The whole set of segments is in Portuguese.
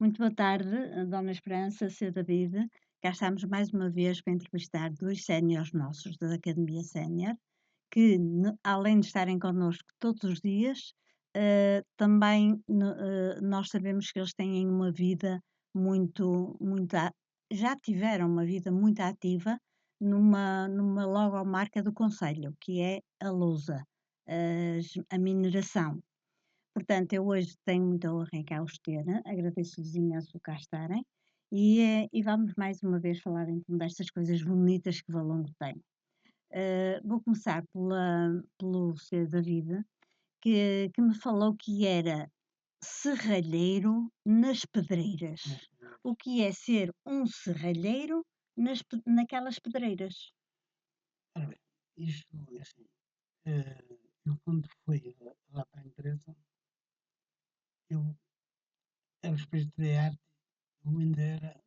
Muito boa tarde, Dona Esperança, Sr. David. Cá estamos mais uma vez para entrevistar dois séniores nossos da Academia Sénior, que além de estarem connosco todos os dias, também nós sabemos que eles têm uma vida já tiveram uma vida muito ativa numa logomarca do Conselho, que é a Lousa, a mineração. Portanto, eu hoje tenho muita honra em cá os ter, agradeço-lhes imenso por cá estarem e vamos mais uma vez falar então destas coisas bonitas que Valongo tem. Vou começar pelo Sr. David, que me falou que era serralheiro nas pedreiras. O que é ser um serralheiro naquelas pedreiras? Ora bem, isto é assim, eu quando fui lá para a empresa, eu era suspeito de arte, eu ainda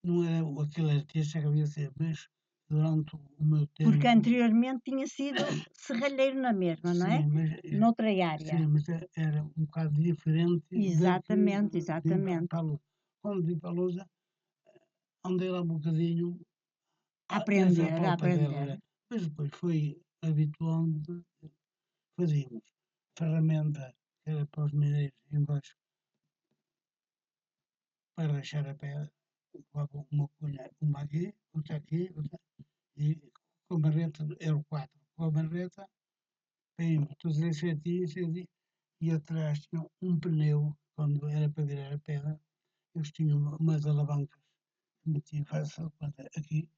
não era aquele artista que havia de ser, mas durante o meu Porque tempo, anteriormente tinha sido serralheiro na mesma, não é? sim, Noutra área. mas era um bocado diferente da que Exatamente, vim para exatamente. a Lousa. Quando vim para a Lousa, andei lá um bocadinho nessa Aprender, aprender. palpadeira, mas depois fui habituando, fazíamos ferramenta que era para os mineiros em baixo para rachar a pedra, levava uma cunha, uma aqui, outra, e com a marreta, eram quatro, com a marreta, bem, todos eles certinhos, e atrás tinha um pneu, quando era para virar a pedra, eles tinham umas alavancas, que metiam fácil, aqui,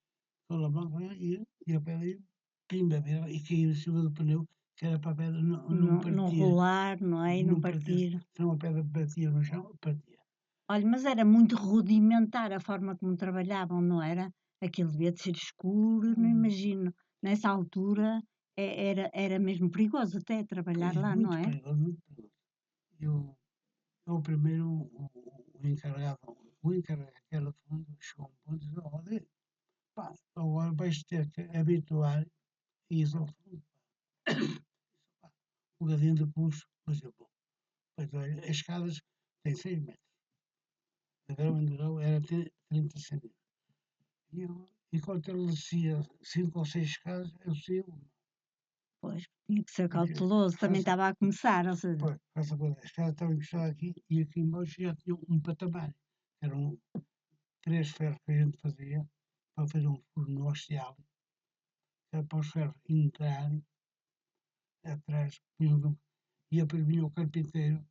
com a alavanca, e a pedra ia, pimba, e caía em cima do pneu, que era para a pedra não Não partir, rolar, não é? E não não partir, partir. senão a pedra batia no chão, partia. Olha, mas era muito rudimentar a forma como trabalhavam, não era? Aquilo devia de ser escuro, não imagino. Nessa altura era mesmo perigoso até trabalhar Pois, lá, não muito é? perigoso, muito perigoso. Eu primeiro, o encarregado que era fundo, chegou a um ponto e disse, olha, pá, agora vais ter que habituar isso ao fundo. Pá, um bocadinho de pulso, mas eu, bom, pois olha, as escadas têm 6 metros, de grau em grau era 30 centímetros. Enquanto ele descia 5 ou 6 escadas, eu descia uma. Pois, tinha que ser Porque cauteloso, também faça, estava a começar, ou seja, pois, faça coisa, a escada estava encostada aqui e aqui embaixo já tinha um patamar. Eram 3 ferros que a gente fazia para fazer um furo no ostial, que era para os ferros entrarem atrás, e depois vinha o carpinteiro,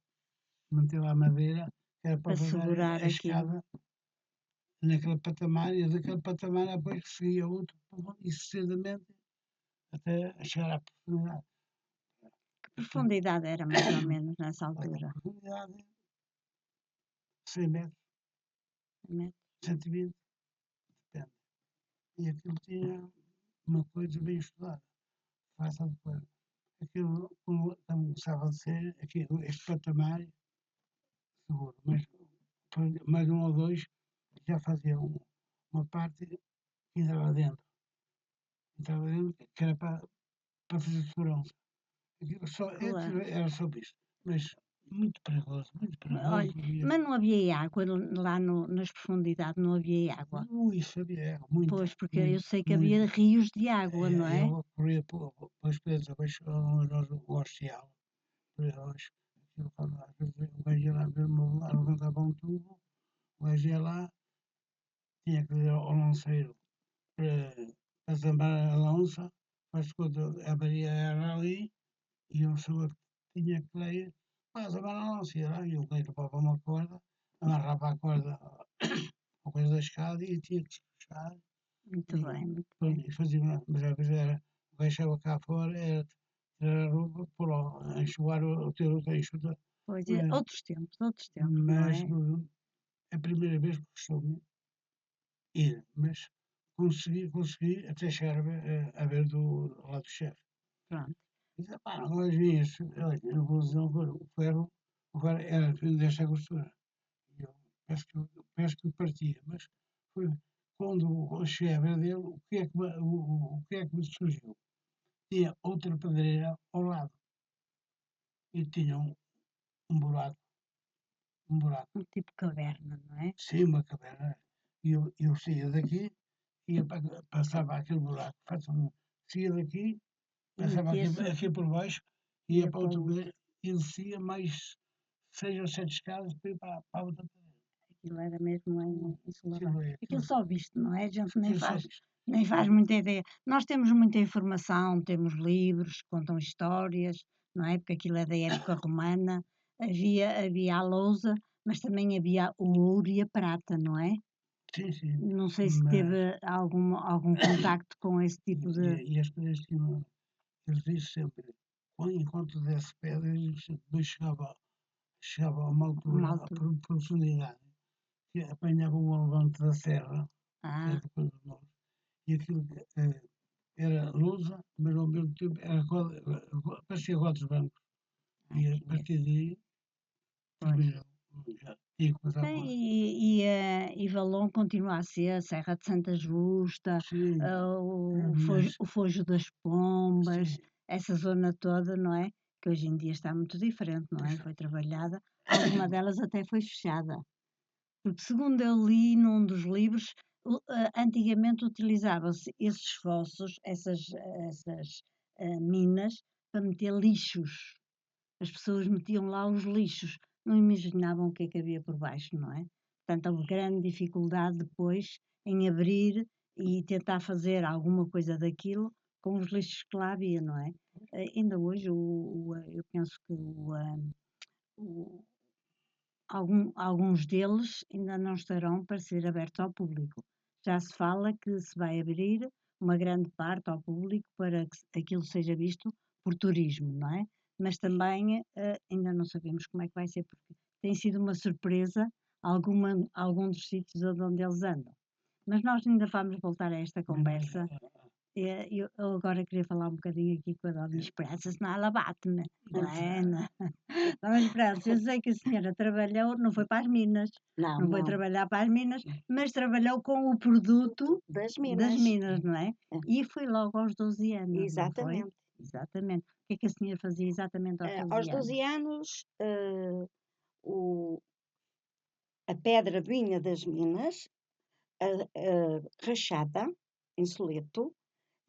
meter lá a madeira, que era para para fazer segurar a aquilo. escada naquele patamar, e daquele patamar depois seguia outro, e sucessivamente até chegar à profundidade. Que profundidade era mais ou menos nessa Olha, a altura? profundidade, 100 metros, Né? 120, depende. E aquilo tinha uma coisa bem estudada, fácil de pôr. Aquilo, como começava a ser, aquilo, este patamar, seguro, mas mais um ou dois já faziam uma parte que entrava dentro, que era para fazer segurança. Aquilo só, Claro. era só isto, mas muito perigoso. Olha, mas não havia água lá nas profundidades, não havia água. Ui, sabia, muita, Pois, porque eu muito, sei que muito. havia rios de água, não É, é? eu corria pelas coisas abaixo, nós o oceano, por aí abaixo. Aquilo, quando às vezes o gajo ia lá ver o meu lar, levantava um tubo, o gajo ia lá, tinha que ir ao lanceiro para zambar a lança, mas quando a Maria era ali, e eu sou que tinha que ler, pá, zambar a lança, ia lá, e o gajo levava uma corda, amarrava a corda ao coisa da escada e tinha que se puxar, Muito e, bem, muito pronto, bem. e fazia, mas às vezes era, o gajo chegava cá fora, era tirar a roupa, pôr lá, enxugar o teu enxuta, Pois, mas, outros tempos, não é? a primeira vez que costumo ir, mas consegui até chegar a ver do lado do chefe. Pronto. Diz, pá, agora vi isso, olha, eu vou dizer uma coisa, o ferro era desta grossura. E eu penso que partia, mas foi quando eu cheguei a ver dele, o que é que me surgiu? Tinha outra pedreira ao lado e tinha um buraco um buraco. Um tipo caverna, não é? Sim, uma caverna. E eu saía daqui, ia passava aquele buraco, saía daqui, E passava metia-se, aqui por baixo, ia ia para para outro o. lugar e descia mais 6 ou 7 escadas para ir para a outra parede. Aquilo era mesmo em Solavar. Aquilo é, Aquilo só visto, não é? A gente aquilo só visto. nem faz É, muita ideia. Nós temos muita informação, temos livros que contam histórias, não é? Porque aquilo é da época romana. Havia a lousa, mas também havia o ouro e a prata, não é? sim, sim, Não sei se mas teve algum contacto com esse tipo de e as coisas tinham, eles dizem sempre, enquanto desse pedra, depois chegava a uma uma altura, a altura. profundidade, que apanhavam o levante da serra, que é Ah, depois do norte, e aquilo era lousa, mas ao mesmo tempo parecia rodas brancos. E a aqui partir mesmo. daí Pois. terminou. Já tinha começado Bem, por. e Valon continua a ser a Serra de Santa Justa, Sim, o mas o Fojo das Pombas, sim, essa zona toda, não é? Que hoje em dia está muito diferente, não é? pois, Foi trabalhada. Alguma delas até foi fechada. Porque, segundo eu li num dos livros, antigamente utilizavam-se esses fossos, essas minas, para meter lixos. As pessoas metiam lá os lixos, não imaginavam o que é que havia por baixo, não é? Portanto, houve grande dificuldade depois em abrir e tentar fazer alguma coisa daquilo com os lixos que lá havia, não é? Ainda hoje, eu penso que o- alguns deles ainda não estarão para ser abertos ao público. Já se fala que se vai abrir uma grande parte ao público para que aquilo seja visto por turismo, não é? Mas também ainda não sabemos como é que vai ser, porque tem sido uma surpresa algum dos sítios onde eles andam. Mas nós ainda vamos voltar a esta mas conversa. Eu agora queria falar um bocadinho aqui com a Dona Esperança, senão ela bate-me, não é? Dona Esperança, eu sei que a senhora trabalhou, não foi para as Minas, Não, não foi não. trabalhar para as Minas, mas trabalhou com o produto Das das Minas. Minas, não é? É, E foi logo aos 12 anos, não foi? exatamente. Exatamente. O que é que a senhora fazia exatamente aos Aos 12 anos? 12 anos, o, a pedra vinha das Minas, rachada, em Soleto,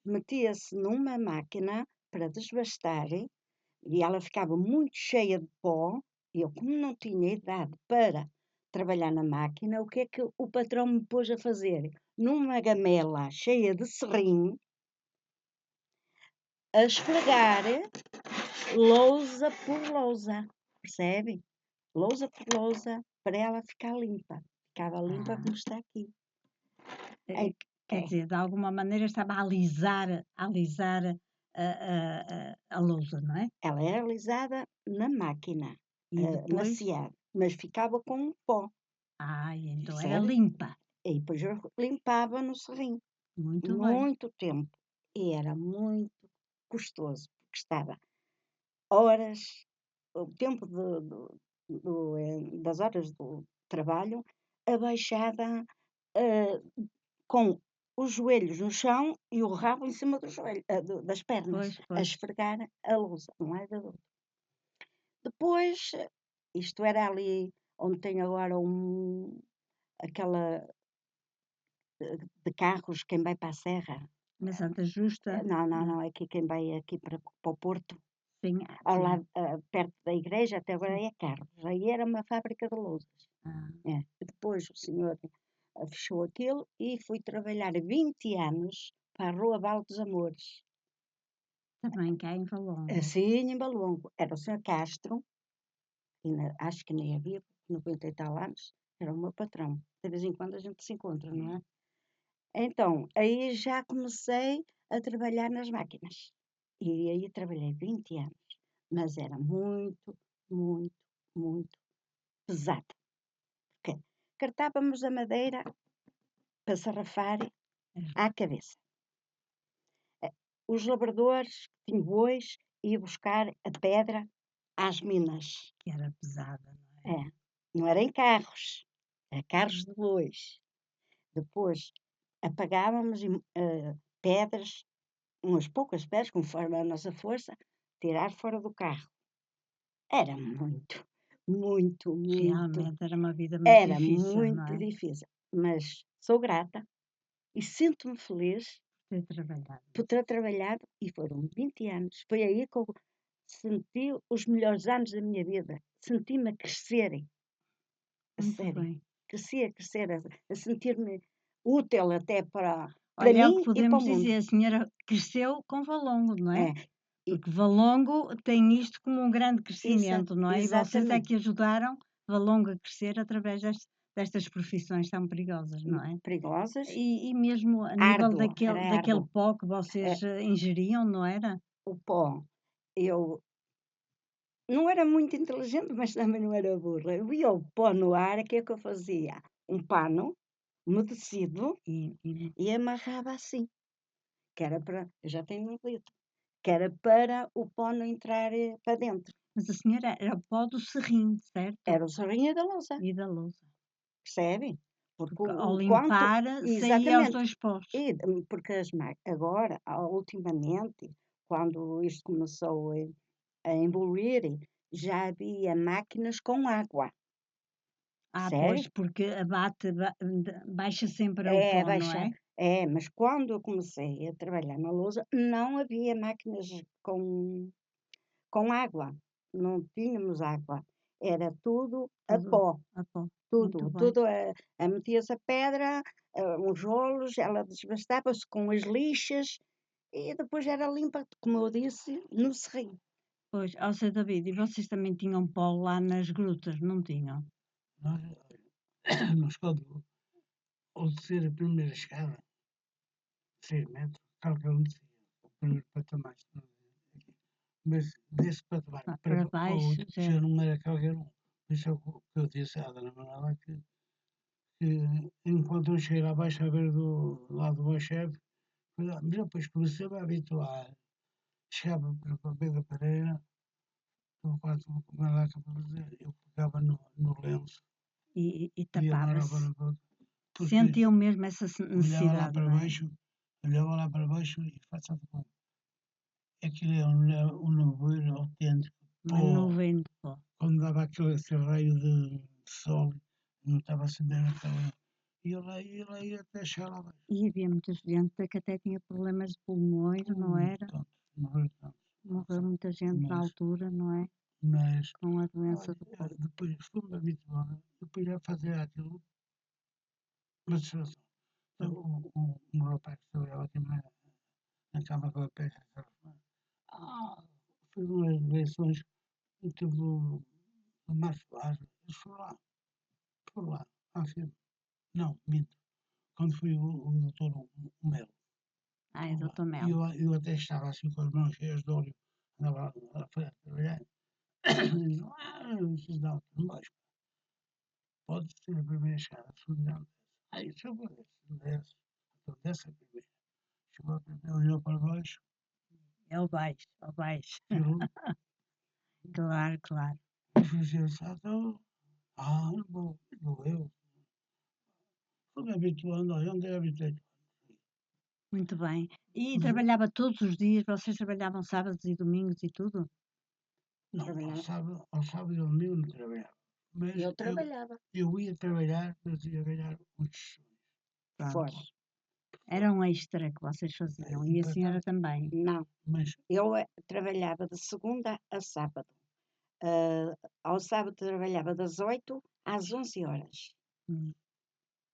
metia-se numa máquina para desbastar e ela ficava muito cheia de pó. E eu, como não tinha idade para trabalhar na máquina, o que é que o patrão me pôs a fazer? Numa gamela cheia de serrim, a esfregar lousa por lousa, percebe? Lousa por lousa, para ela ficar limpa. Ficava limpa Ah, como está aqui. eh, É, quer é, dizer, de alguma maneira estava a alisar a lousa, não é? ela era alisada na máquina, E depois, maciada, mas ficava com um pó, ai, então era percebe? limpa. E depois eu limpava no serrim, Muito bem. muito tempo. E era muito custoso, porque estava horas, o tempo das horas do trabalho, abaixada, eh, com os joelhos no chão e o rabo em cima das pernas, Pois, a pois. esfregar a louça, de um lado e do outro. Depois, isto era ali onde tem agora aquela de carros, quem vai para a serra. Na Santa Justa, Não, não, na não, é aqui quem vai aqui para o Porto, sim, ao sim, lado, perto da igreja, até agora sim. é carros. Aí era uma fábrica de lousas. Ah, É. Depois o senhor fechou aquilo e fui trabalhar 20 anos para a Rua Val dos Amores. também cá em Valongo. Assim, em Balongo. Era o senhor Castro, acho que nem havia, porque 90 e tal anos, era o meu patrão. De vez em quando a gente se encontra, não é? Então, aí já comecei a trabalhar nas máquinas. E aí trabalhei 20 anos. Mas era muito, muito, muito pesado. Porque cartávamos a madeira para sarrafar à cabeça. Os labradores, que tinham bois, iam buscar a pedra às minas. Que era pesada, não é? É, não era em carros, era carros de bois. Depois apagávamos pedras, umas poucas pedras, conforme a nossa força, tirar fora do carro. Era muito. muito, muito. Realmente era uma vida muito Era difícil, não muito é? difícil, mas sou grata e sinto-me feliz Ter trabalhado. por ter trabalhado e foram 20 anos. Foi aí que eu senti os melhores anos da minha vida. Senti-me a crescer, a Muito sério. bem. Cresci a crescer, a sentir-me útil até para Olha, é o que mim e para o podemos mundo. dizer, a senhora cresceu com Valongo, não é? É, e Porque Valongo tem isto como um grande crescimento, não é? E vocês é exatamente. que ajudaram Valongo a crescer através destas profissões tão perigosas, não é? Perigosas, E mesmo a nível árduo, era daquele árduo. pó que vocês ingeriam, não era? O pó, eu não era muito inteligente, mas também não era burra. Eu via o pó no ar, o que é que eu fazia? Um pano umedecido E e amarrava assim, que era para, eu já tenho um litro, que era para o pó não entrar para dentro. mas a senhora era o pó do serrim, certo? Era o serrinho da louça, E da louça. percebe? Porque Porque ao o quanto, limpar saía os exatamente, 2 pós. porque agora, ultimamente, quando isto começou a evoluir, já havia máquinas com água, Pois, percebe? porque baixa sempre o É, pó, não baixa. é? É, mas quando eu comecei a trabalhar na lousa, não havia máquinas com água. Não tínhamos água. Era tudo a Tudo pó. a pó. Muito Tudo. bem. Tudo metia-se a pedra, uns rolos, ela desbastava-se com as lixas e depois era limpa, como eu disse, no serrinho. Pois, ó Zé David, e vocês também tinham pó lá nas grutas, não tinham? Nós, nós quando, ao descer a primeira escada, 6 metros, qualquer um descia, o primeiro patamar, aqui. Mas desse patamar Para para o baixo outro já. já não era qualquer um. Por isso é o que eu disse à dona Manuela que enquanto eu cheguei lá abaixo a ver do lado do meu chefe, mas depois comecei-me a habituar. Chegava para o pé da pareira, no quarto, como ela acabou de dizer, eu pegava no lenço E e amarrava tapava-se. na boca, porque Sentiam mesmo essa olhava lá necessidade, para não é? baixo, olhava lá para baixo e faça de conta. Aquilo é um nevoeiro autêntico, Uma pó. nuvem de pó. Quando dava aquele raio de sol, não estava a acender aquela. Ia lá e até chegar lá abaixo. E havia muita gente que até tinha problemas de pulmões, não era? Tantos, morreu tantos. Morreu muita gente na Mas, altura, não é? mas Com a doença olha, do pó. depois fui-me habituando, depois já fazia aquilo, uma distração. Então, um rapaz que trabalhava aqui na cama com a peça, ah, fez umas eleições no tempo do Março Soares, eles foram lá, assim, não, minto, quando foi o doutor o Melo, Ai, foram lá. doutor E Melo. eu até estava assim com as mãos cheias de óleo, andava lá a trabalhar, e diz, vocês dão, não vais, pode ser a primeira escada, se não aí se eu vou desce, então desce a primeira. Chegou a primeira, olhou para baixo, É o baixo, é o baixo. virou, Claro, claro. e fez assim, então, não vou eu. Fui-me habituando, olha, onde é habituei. Muito bem. E trabalhava todos os dias? Vocês trabalhavam sábados e domingos e tudo? Não, Trabalhava. ao sábado e ao domingo não trabalhava. Mas Eu trabalhava eu ia trabalhar, mas ia ganhar muitos Pronto. fora. Era um extra que vocês faziam. E E a para senhora trás. também. Não, Mas, eu trabalhava de segunda a sábado. Ao sábado trabalhava das 8 às 11 horas. Hum,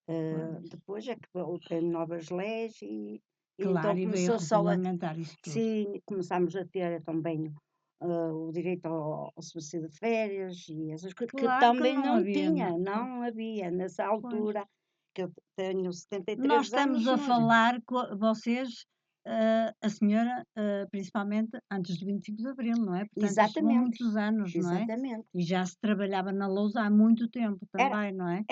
pois. Depois é que houve novas leis e então Claro, e veio começou só a. regulamentar isso tudo. Sim, começámos a ter também o direito ao subsídio de férias e essas coisas, que Claro que também não não havia. tinha, não havia. Nessa Pois. altura, que eu tenho Nós 73 estamos anos, a não havia. falar com vocês, a senhora, principalmente antes do 25 de Abril, não é? Portanto, isto são Exatamente, muitos anos, não é? exatamente. E já se trabalhava na lousa há muito tempo Era, também, não é?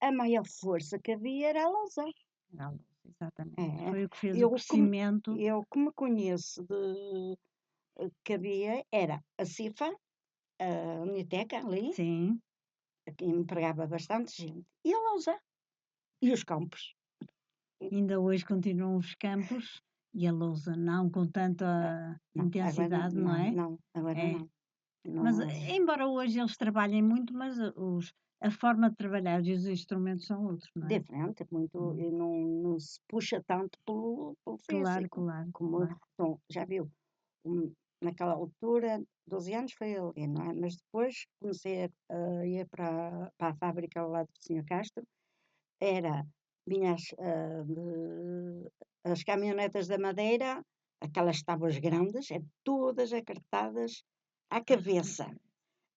a maior força que havia era a lousa. Era a lousa, exatamente. É. Foi o que fez o Eu, como, crescimento. eu, como conheço que havia, era a CIFA, a Uniteca ali, Sim, que empregava bastante gente, e a lousa, e os campos. ainda hoje continuam os campos e a lousa, não com tanta Não, agora intensidade, não não, é? não, agora É, não. Mas, Não, embora hoje eles trabalhem muito, mas a forma de trabalhar e os instrumentos são outros, não é? diferente, muito, e Hum. não se puxa tanto pelo Claro, físico, claro, como, claro. então, já viu, naquela altura, 12 anos foi ali, não é? Mas depois comecei a ir para a fábrica lá do Senhor Castro, era, vinha as caminhonetas da madeira, aquelas tábuas grandes, todas acartadas à cabeça.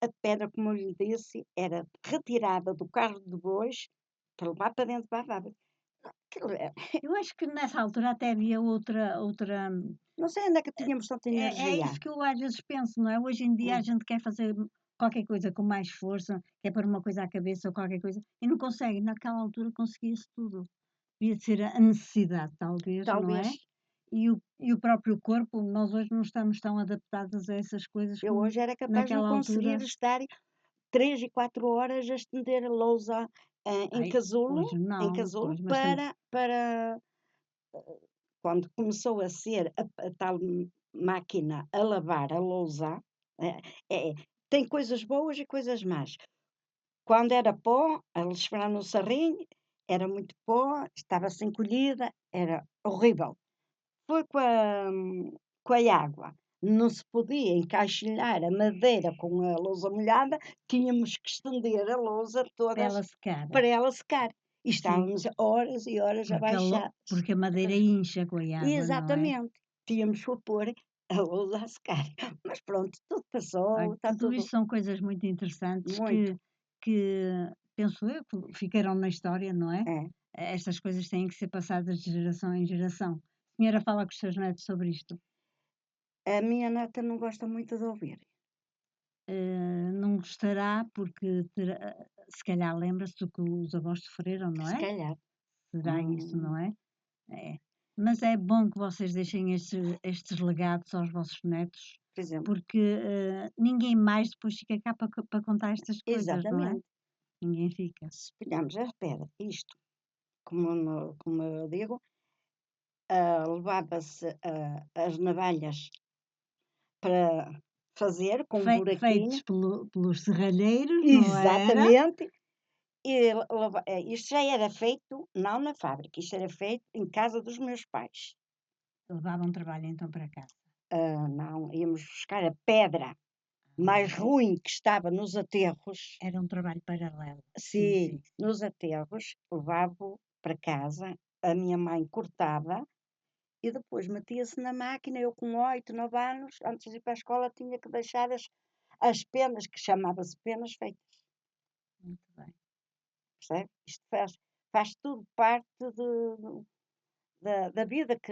A pedra, como eu lhe disse, era retirada do carro de bois para levar para dentro para a fábrica. Aquilo Eu acho que nessa altura até havia outra. não sei onde é que tínhamos tanta É energia. isso que eu às vezes penso, não é? Hoje em dia a Hum, gente quer fazer qualquer coisa com mais força, quer pôr uma coisa à cabeça ou qualquer coisa, e não consegue. Naquela altura conseguia-se tudo. Devia ser a necessidade, talvez, não é? Talvez E o próprio corpo, nós hoje não estamos tão adaptados a essas coisas eu como hoje era capaz de não naquela conseguir altura. estar 3 e 4 horas a estender a lousa Ai, hoje em não, casulo pois, mas também. para quando começou a ser a tal máquina a lavar a lousa, eh, tem coisas boas e coisas más. Quando era pó, a esperar no sarrinho, era muito pó, estava-se encolhida, era horrível. Foi com a água. Não se podia encaixilhar a madeira com a lousa molhada, tínhamos que estender a lousa Para todas ela secar. para ela secar. E Sim, estávamos horas e horas abaixadas. porque a madeira incha com a água, não é? Exatamente. Tínhamos que pôr a lousa a secar. Mas pronto, tudo passou, Olha, está tudo tudo isto são coisas muito interessantes muito. que penso eu, que ficaram na história, não é? É. Estas coisas têm que ser passadas de geração em geração. A senhora fala com os seus netos sobre isto. A minha neta não gosta muito de ouvir. Não gostará porque se calhar lembra-se do que os avós sofreram, não Se é? calhar. Será isso, não Hum, é? É. Mas é bom que vocês deixem estes legados aos vossos netos, por exemplo. porque ninguém mais depois fica cá para contar estas coisas, não é? Exatamente. Ninguém fica. Se pegarmos a pedra, isto, como eu digo, levava-se as navalhas para fazer com um Feitos buraquinho. pelos serralheiros, não era? Exatamente. E isto já era feito, não na fábrica, isto era feito em casa dos meus pais. Levavam trabalho então para casa. Não, íamos buscar a pedra mais ruim que estava nos aterros. Era um trabalho paralelo. Sim, Sim, sim, sim. nos aterros, levava para casa, a minha mãe cortava e depois metia-se na máquina. Eu, com 8, 9 anos, antes de ir para a escola, tinha que deixar as penas, que chamava-se penas feitas, Muito bem. percebe? Isto faz tudo parte da vida que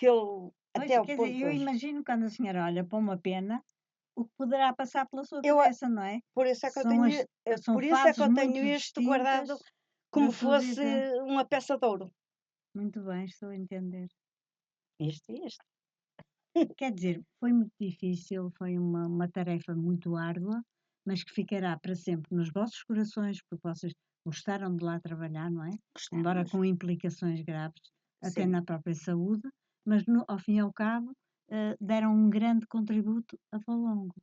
ele, Pois, até o quer dizer, ponto de eu hoje. imagino quando a senhora olha para uma pena, o que poderá passar pela sua Eu, cabeça, não é? por isso é que eu São, tenho, as, são por isso é que fases eu muito tenho isto distintas guardado da como sua fosse vida. uma peça de ouro. Muito bem, estou a entender. Isto e isto. Quer dizer, foi muito difícil, foi uma tarefa muito árdua, mas que ficará para sempre nos vossos corações, porque vocês gostaram de lá trabalhar, não é? Embora Gostamos. com implicações graves, até Sim. na própria saúde, mas ao fim e ao cabo deram um grande contributo a Valongo.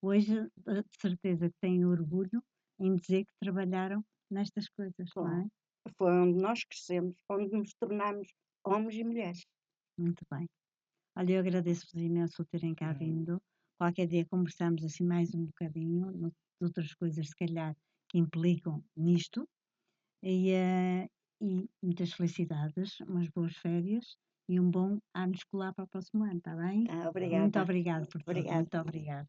Hoje, de certeza que têm orgulho em dizer que trabalharam nestas coisas, não é? Claro. Foi onde nós crescemos, onde nos tornamos homens e mulheres. Muito bem. Olha, eu agradeço-vos imenso terem cá vindo. Qualquer dia conversamos assim mais um bocadinho, de outras coisas, se calhar, que implicam nisto. E muitas felicidades, umas boas férias e um bom ano escolar para o próximo ano, está bem? Muito Obrigada. obrigada por tudo, Obrigada. muito obrigada.